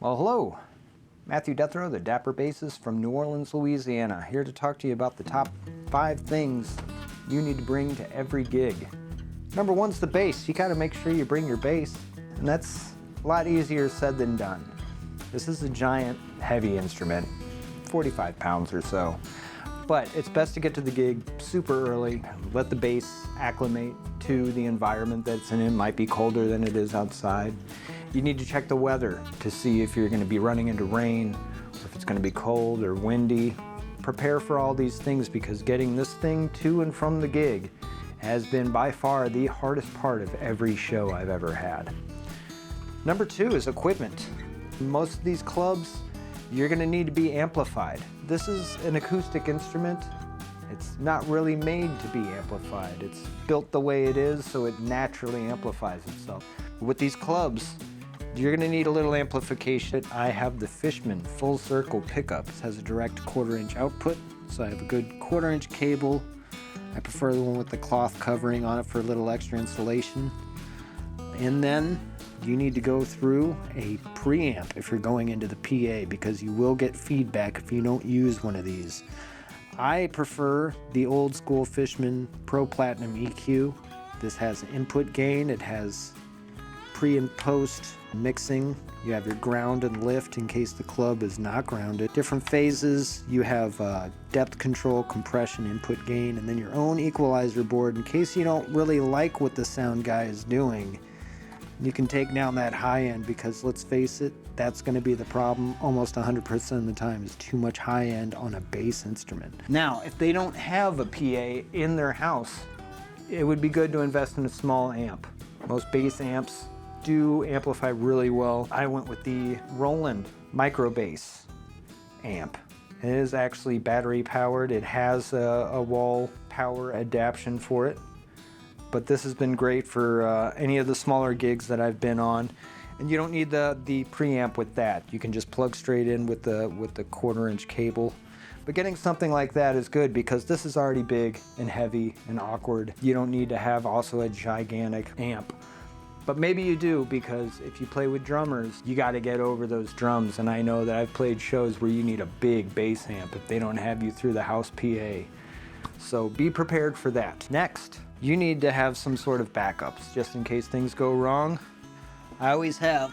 Well, hello. Matthew Dethrow, the Dapper Bassist from New Orleans, Louisiana, here to talk to you about the top 5 things you need to bring to every gig. Number 1's the bass. You gotta make sure you bring your bass, and that's a lot easier said than done. This is a giant, heavy instrument, 45 pounds or so. But it's best to get to the gig super early, let the bass acclimate to the environment that it's in. It might be colder than it is outside. You need to check the weather to see if you're going to be running into rain, or if it's going to be cold or windy. Prepare for all these things because getting this thing to and from the gig has been by far the hardest part of every show I've ever had. Number 2 is equipment. Most of these clubs, you're going to need to be amplified. This is an acoustic instrument. It's not really made to be amplified. It's built the way it is so it naturally amplifies itself. With these clubs, you're going to need a little amplification. I have the Fishman full circle pickup. It has a direct 1/4-inch output, so I have a good 1/4-inch cable. I prefer the one with the cloth covering on it for a little extra insulation. And then you need to go through a preamp if you're going into the PA because you will get feedback if you don't use one of these. I prefer the old school Fishman Pro Platinum EQ. This has input gain, it has pre and post mixing. You have your ground and lift in case the club is not grounded. Different phases, you have depth control, compression, input gain, and then your own equalizer board in case you don't really like what the sound guy is doing. You can take down that high end because let's face it, that's going to be the problem almost 100% of the time is too much high end on a bass instrument. Now, if they don't have a PA in their house, it would be good to invest in a small amp. Most bass amps do amplify really well. I went with the Roland micro bass amp. It is actually battery powered. It has a wall power adaptation for it. But this has been great for any of the smaller gigs that I've been on. And you don't need the preamp with that. You can just plug straight in with the 1/4-inch cable. But getting something like that is good because this is already big and heavy and awkward. You don't need to have also a gigantic amp. But maybe you do because if you play with drummers, you got to get over those drums. And I know that I've played shows where you need a big bass amp if they don't have you through the house PA. So be prepared for that. Next, you need to have some sort of backups just in case things go wrong. I always have.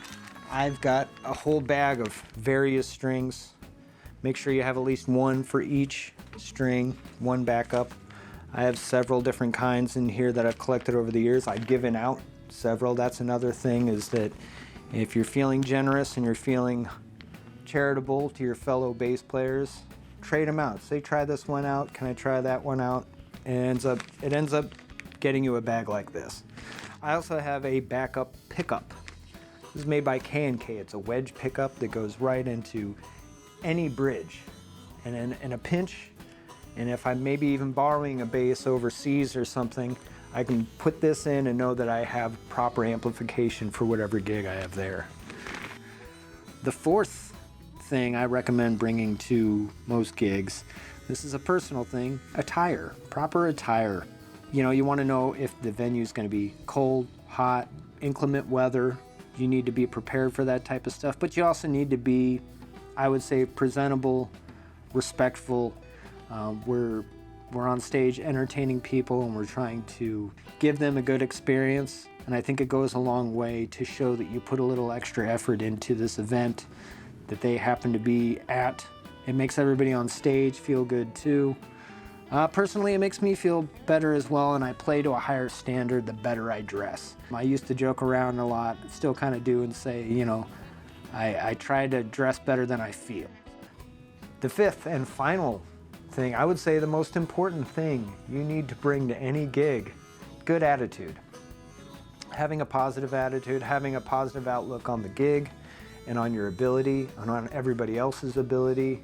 I've got a whole bag of various strings. Make sure you have at least one for each string, one backup. I have several different kinds in here that I've collected over the years. I've given out several. That's another thing is that if you're feeling generous and you're feeling charitable to your fellow bass players, trade them out. Say, try this one out. Can I try that one out? And it ends up getting you a bag like this. I also have a backup pickup. This is made by K&K. It's a wedge pickup that goes right into any bridge. And in a pinch, and if I'm maybe even borrowing a bass overseas or something, I can put this in and know that I have proper amplification for whatever gig I have there. The 4th thing I recommend bringing to most gigs, this is a personal thing, attire, proper attire. You know, you want to know if the venue is going to be cold, hot, inclement weather. You need to be prepared for that type of stuff, but you also need to be, I would say, presentable, respectful. We're on stage entertaining people and we're trying to give them a good experience. And I think it goes a long way to show that you put a little extra effort into this event that they happen to be at. It makes everybody on stage feel good too. Personally, it makes me feel better as well, and I play to a higher standard the better I dress. I used to joke around a lot, still kind of do, and say, you know, I try to dress better than I feel. The 5th and final thing, I would say the most important thing you need to bring to any gig, good attitude. Having a positive attitude, having a positive outlook on the gig and on your ability and on everybody else's ability.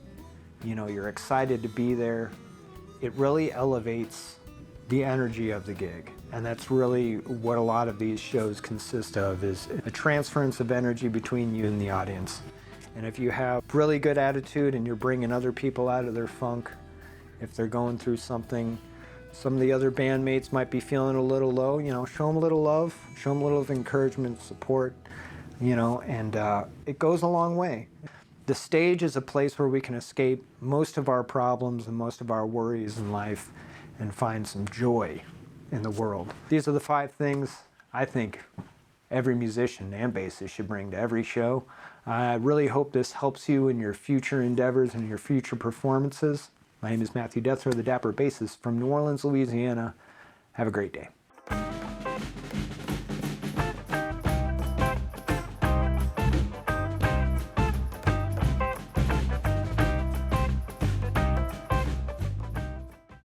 You know, you're excited to be there. It really elevates the energy of the gig. And that's really what a lot of these shows consist of, is a transference of energy between you and the audience. And if you have really good attitude and you're bringing other people out of their funk, if they're going through something, some of the other bandmates might be feeling a little low, you know, show them a little love, show them a little encouragement, support. you know, and it goes a long way. The stage is a place where we can escape most of our problems and most of our worries in life and find some joy in the world. These are the 5 things I think every musician and bassist should bring to every show. I really hope this helps you in your future endeavors and your future performances. My name is Matthew Deathrow, the Dapper Bassist from New Orleans, Louisiana. Have a great day.